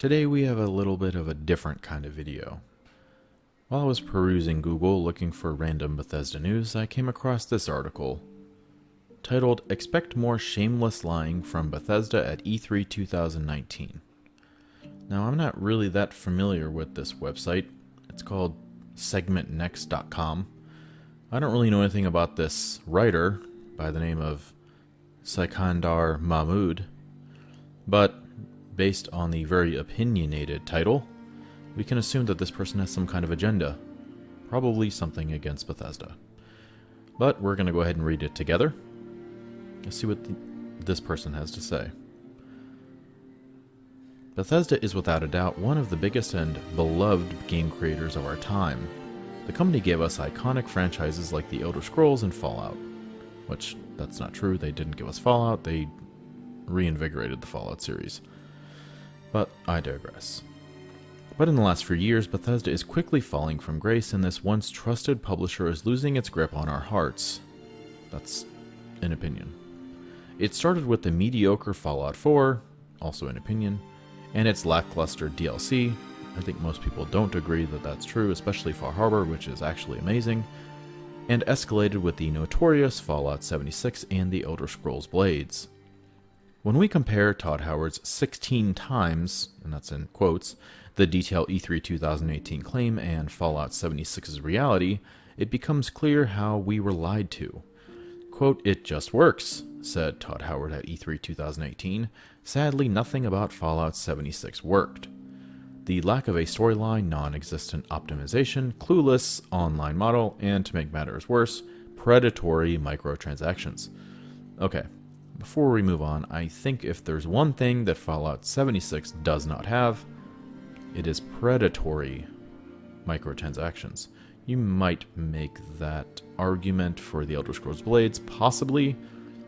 Today we have a little bit of a different kind of video. While I was perusing Google looking for random Bethesda news, I came across this article titled "Expect More Shameless Lying from Bethesda at E3 2019." Now, I'm not really that familiar with this website. It's called SegmentNext.com. I don't really know anything about this writer by the name of Sikandar Mahmood, but based on the very opinionated title, we can assume that this person has some kind of agenda, probably something against Bethesda. But we're going to go ahead and read it together. Let's see what this person has to say. Bethesda is without a doubt one of the biggest and beloved game creators of our time. The company gave us iconic franchises like The Elder Scrolls and Fallout. Which, that's not true, they didn't give us Fallout, they reinvigorated the Fallout series. But I digress. But in the last few years, Bethesda is quickly falling from grace, and this once trusted publisher is losing its grip on our hearts. That's an opinion. It started with the mediocre Fallout 4, also an opinion, and its lackluster DLC. I think most people don't agree that that's true, especially Far Harbor, which is actually amazing, and escalated with the notorious Fallout 76 and the Elder Scrolls Blades. When we compare Todd Howard's 16 times, and that's in quotes, the detailed E3 2018 claim and Fallout 76's reality, it becomes clear how we were lied to. Quote, "It just works," said Todd Howard at E3 2018. Sadly, nothing about Fallout 76 worked. The lack of a storyline, non-existent optimization, clueless online model, and to make matters worse, predatory microtransactions. Okay. Before we move on, I think if there's one thing that Fallout 76 does not have, it is predatory microtransactions. You might make that argument for the Elder Scrolls Blades, possibly,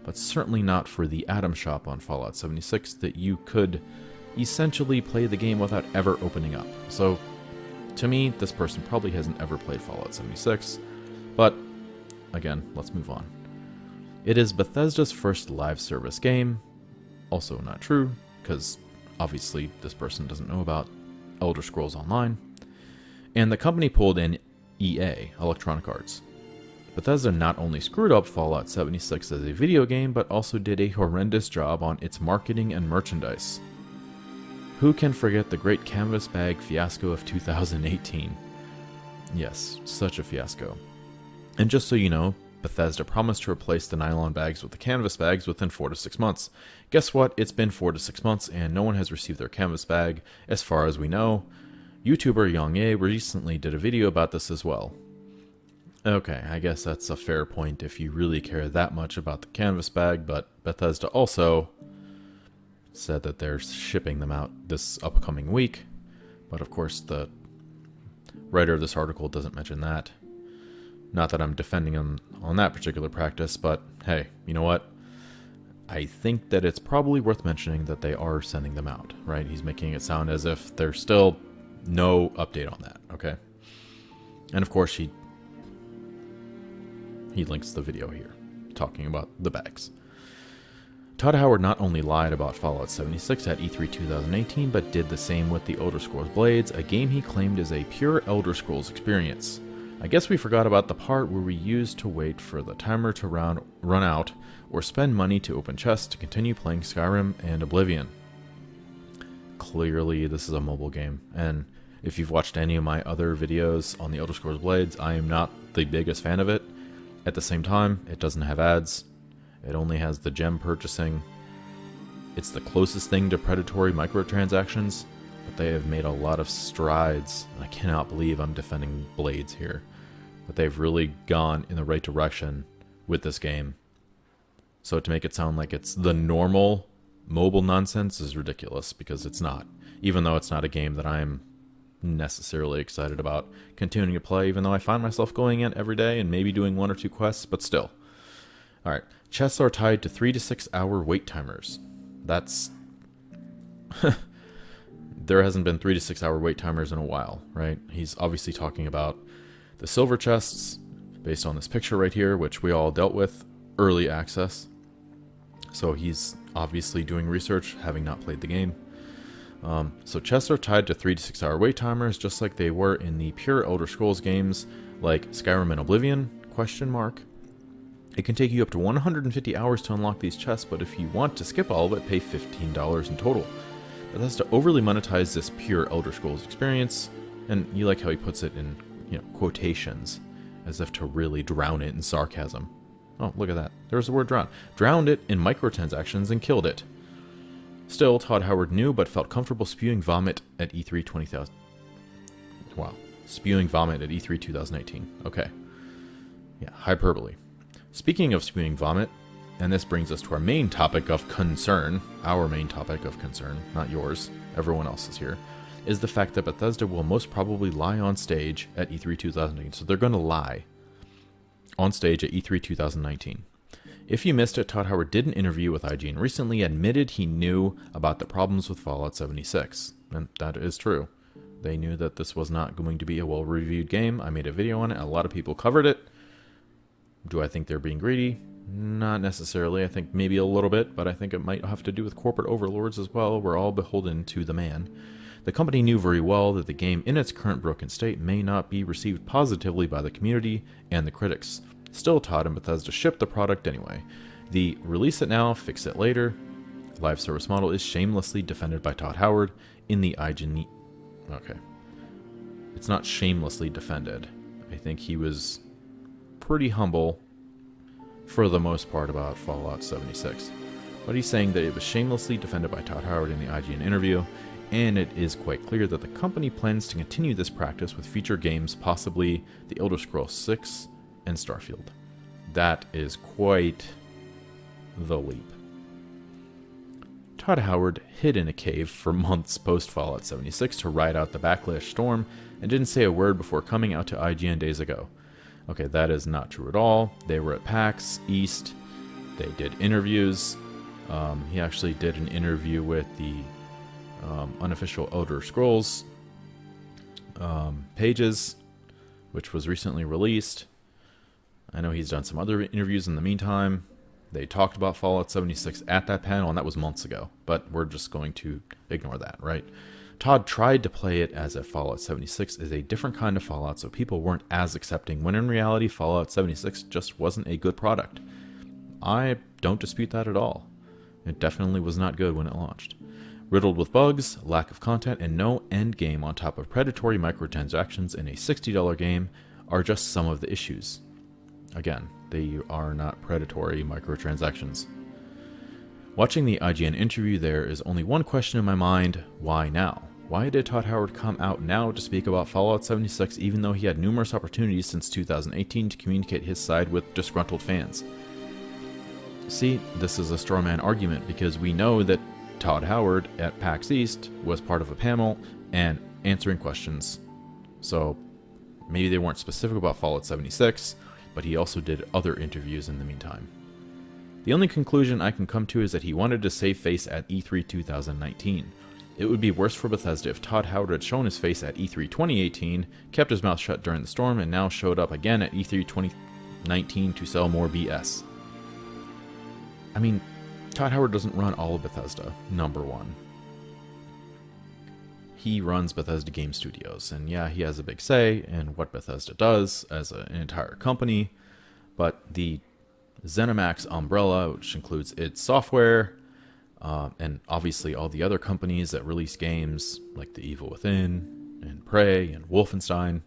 but certainly not for the Atom Shop on Fallout 76 that you could essentially play the game without ever opening up. So, to me, this person probably hasn't ever played Fallout 76, but again, let's move on. It is Bethesda's first live service game. Also not true, because obviously this person doesn't know about Elder Scrolls Online. And the company pulled in EA, Electronic Arts. Bethesda not only screwed up Fallout 76 as a video game, but also did a horrendous job on its marketing and merchandise. Who can forget the great canvas bag fiasco of 2018? Yes, such a fiasco. And just so you know, Bethesda promised to replace the nylon bags with the canvas bags within 4 to 6 months. Guess what? It's been 4 to 6 months and no one has received their canvas bag, as far as we know. YouTuber Yang Ye recently did a video about this as well. Okay, I guess that's a fair point if you really care that much about the canvas bag, but Bethesda also said that they're shipping them out this upcoming week. But of course, the writer of this article doesn't mention that. Not that I'm defending him on that particular practice, but hey, you know what? I think that it's probably worth mentioning that they are sending them out, right? He's making it sound as if there's still no update on that, okay? And of course, he links the video here, talking about the bags. Todd Howard not only lied about Fallout 76 at E3 2018, but did the same with the Elder Scrolls Blades, a game he claimed is a pure Elder Scrolls experience. I guess we forgot about the part where we used to wait for the timer to run out or spend money to open chests to continue playing Skyrim and Oblivion. Clearly, this is a mobile game, and if you've watched any of my other videos on the Elder Scrolls Blades, I am not the biggest fan of it. At the same time, it doesn't have ads. It only has the gem purchasing. It's the closest thing to predatory microtransactions, but they have made a lot of strides. I cannot believe I'm defending Blades here. But they've really gone in the right direction with this game. So to make it sound like it's the normal mobile nonsense is ridiculous, because it's not. Even though it's not a game that I'm necessarily excited about continuing to play, even though I find myself going in every day and maybe doing 1 or 2 quests, but still. Alright, chests are tied to 3 to 6 hour wait timers. That's... There hasn't been 3 to 6 hour wait timers in a while, right? He's obviously talking about the silver chests, based on this picture right here, which we all dealt with, early access. So he's obviously doing research, having not played the game. So chests are tied to 3 to 6 hour wait timers, just like they were in the pure Elder Scrolls games like Skyrim and Oblivion, ? It can take you up to 150 hours to unlock these chests, but if you want to skip all of it, pay $15 in total. Bethesda overly monetized this pure Elder Scrolls experience, and you like how he puts it in, quotations, as if to really drown it in sarcasm. Oh, look at that. There's the word drown. Drowned it in microtransactions and killed it. Still, Todd Howard knew but felt comfortable spewing vomit at E3 20,000. Wow. Spewing vomit at E3 2018. Okay. Yeah, hyperbole. Speaking of spewing vomit, and this brings us to our main topic of concern, our main topic of concern, not yours, everyone else is here, is the fact that Bethesda will most probably lie on stage at E3 2019. So they're going to lie on stage at E3 2019. If you missed it, Todd Howard did an interview with IGN recently, admitted he knew about the problems with Fallout 76. And that is true. They knew that this was not going to be a well-reviewed game. I made a video on it. A lot of people covered it. Do I think they're being greedy? Not necessarily. I think maybe a little bit, but I think it might have to do with corporate overlords as well. We're all beholden to the man. The company knew very well that the game in its current broken state may not be received positively by the community and the critics. Still, Todd and Bethesda shipped the product anyway. The release it now, fix it later live service model is shamelessly defended by Todd Howard in the IGN. Okay. It's not shamelessly defended. I think he was pretty humble for the most part about Fallout 76. But he's saying that it was shamelessly defended by Todd Howard in the IGN interview, and it is quite clear that the company plans to continue this practice with future games, possibly The Elder Scrolls 6 and Starfield. That is quite the leap. Todd Howard hid in a cave for months post Fallout 76 to ride out the backlash storm and didn't say a word before coming out to IGN days ago. Okay, that is not true at all. They were at PAX East. They did interviews. He actually did an interview with the unofficial Elder Scrolls pages, which was recently released. I know he's done some other interviews in the meantime. They talked about Fallout 76 at that panel, and that was months ago, but we're just going to ignore that, right? Todd tried to play it as if Fallout 76 is a different kind of Fallout, so people weren't as accepting, when in reality, Fallout 76 just wasn't a good product. I don't dispute that at all. It definitely was not good when it launched. Riddled with bugs, lack of content, and no end game on top of predatory microtransactions in a $60 game are just some of the issues. Again, they are not predatory microtransactions. Watching the IGN interview, there is only one question in my mind: why now? Why did Todd Howard come out now to speak about Fallout 76 even though he had numerous opportunities since 2018 to communicate his side with disgruntled fans? See, this is a straw man argument because we know that Todd Howard at PAX East was part of a panel and answering questions. So maybe they weren't specific about Fallout 76, but he also did other interviews in the meantime. The only conclusion I can come to is that he wanted to save face at E3 2019. It would be worse for Bethesda if Todd Howard had shown his face at E3 2018, kept his mouth shut during the storm, and now showed up again at E3 2019 to sell more BS. I mean, Todd Howard doesn't run all of Bethesda, number one. He runs Bethesda Game Studios, and yeah, he has a big say in what Bethesda does as an entire company, but the ZeniMax umbrella, which includes id Software, and obviously all the other companies that release games like The Evil Within, and Prey, and Wolfenstein,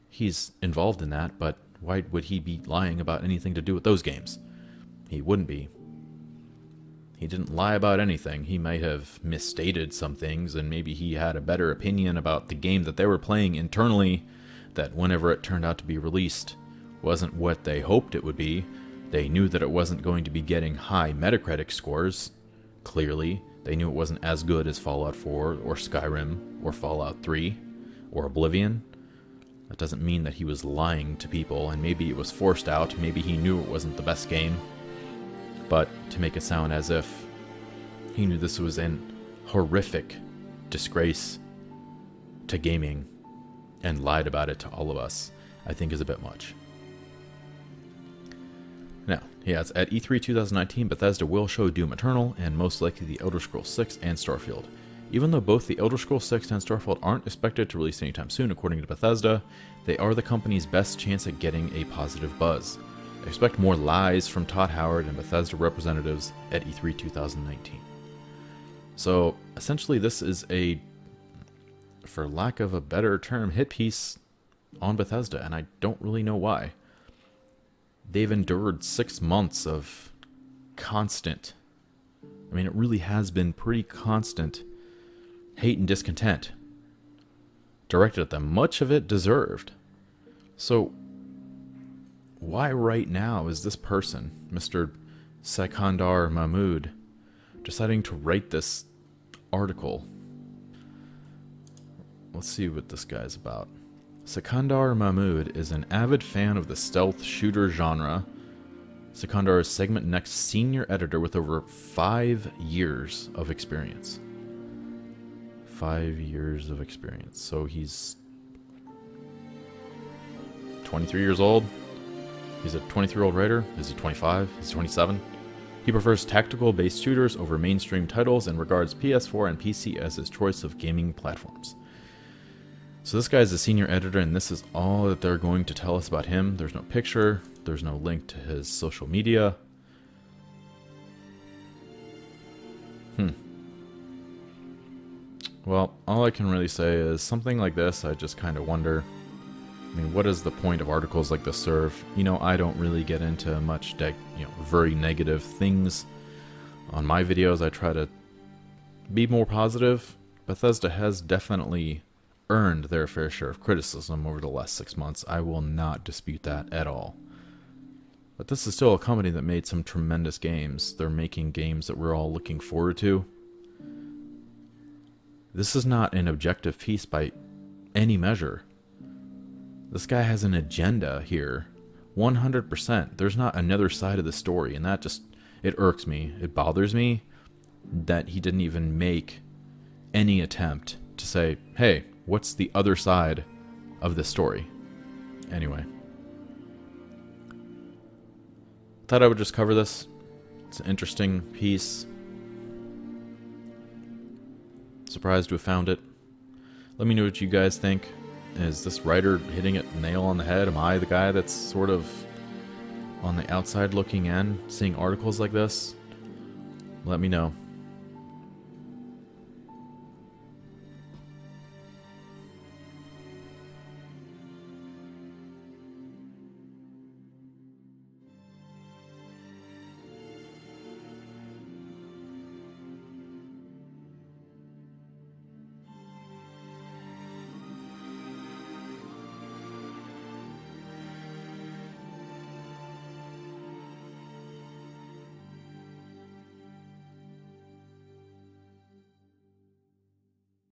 he's involved in that, but why would he be lying about anything to do with those games? He wouldn't be. He didn't lie about anything. He might have misstated some things, and maybe he had a better opinion about the game that they were playing internally, that whenever it turned out to be released wasn't what they hoped it would be. They knew that it wasn't going to be getting high Metacritic scores. Clearly, they knew it wasn't as good as Fallout 4 or Skyrim or Fallout 3 or Oblivion. That doesn't mean that he was lying to people, and maybe it was forced out. Maybe he knew it wasn't the best game. But to make it sound as if he knew this was an horrific disgrace to gaming and lied about it to all of us, I think is a bit much. Now, yes, at E3 2019, Bethesda will show Doom Eternal and most likely The Elder Scrolls 6 and Starfield. Even though both The Elder Scrolls 6 and Starfield aren't expected to release anytime soon, according to Bethesda, they are the company's best chance at getting a positive buzz. Expect more lies from Todd Howard and Bethesda representatives at E3 2019. So, essentially this is a, for lack of a better term, hit piece on Bethesda, and I don't really know why. They've endured 6 months of constant, I mean, it really has been pretty constant hate and discontent directed at them, much of it deserved. So, why right now is this person, Mr. Sekandar Mahmood, deciding to write this article? Let's see what this guy's about. Sekandar Mahmood is an avid fan of the stealth shooter genre. Sekandar is SegmentNext senior editor with over 5 years of experience. 5 years of experience. So he's 23 years old. He's a 23-year-old writer. Is he 25? Is he 27? He prefers tactical-based shooters over mainstream titles and regards PS4 and PC as his choice of gaming platforms. So this guy is a senior editor, and this is all that they're going to tell us about him. There's no picture. There's no link to his social media. Well, all I can really say is something like this, I just kind of wonder. I mean, what does the point of articles like this serve? You know, I don't really get into much, very negative things on my videos. I try to be more positive. Bethesda has definitely earned their fair share of criticism over the last 6 months. I will not dispute that at all. But this is still a company that made some tremendous games. They're making games that we're all looking forward to. This is not an objective piece by any measure. This guy has an agenda here. 100%. There's not another side of the story, and that just, it irks me. It bothers me that he didn't even make any attempt to say, hey, what's the other side of this story? Anyway. Thought I would just cover this. It's an interesting piece. Surprised to have found it. Let me know what you guys think. Is this writer hitting it nail on the head? Am I the guy that's sort of on the outside looking in, seeing articles like this? Let me know.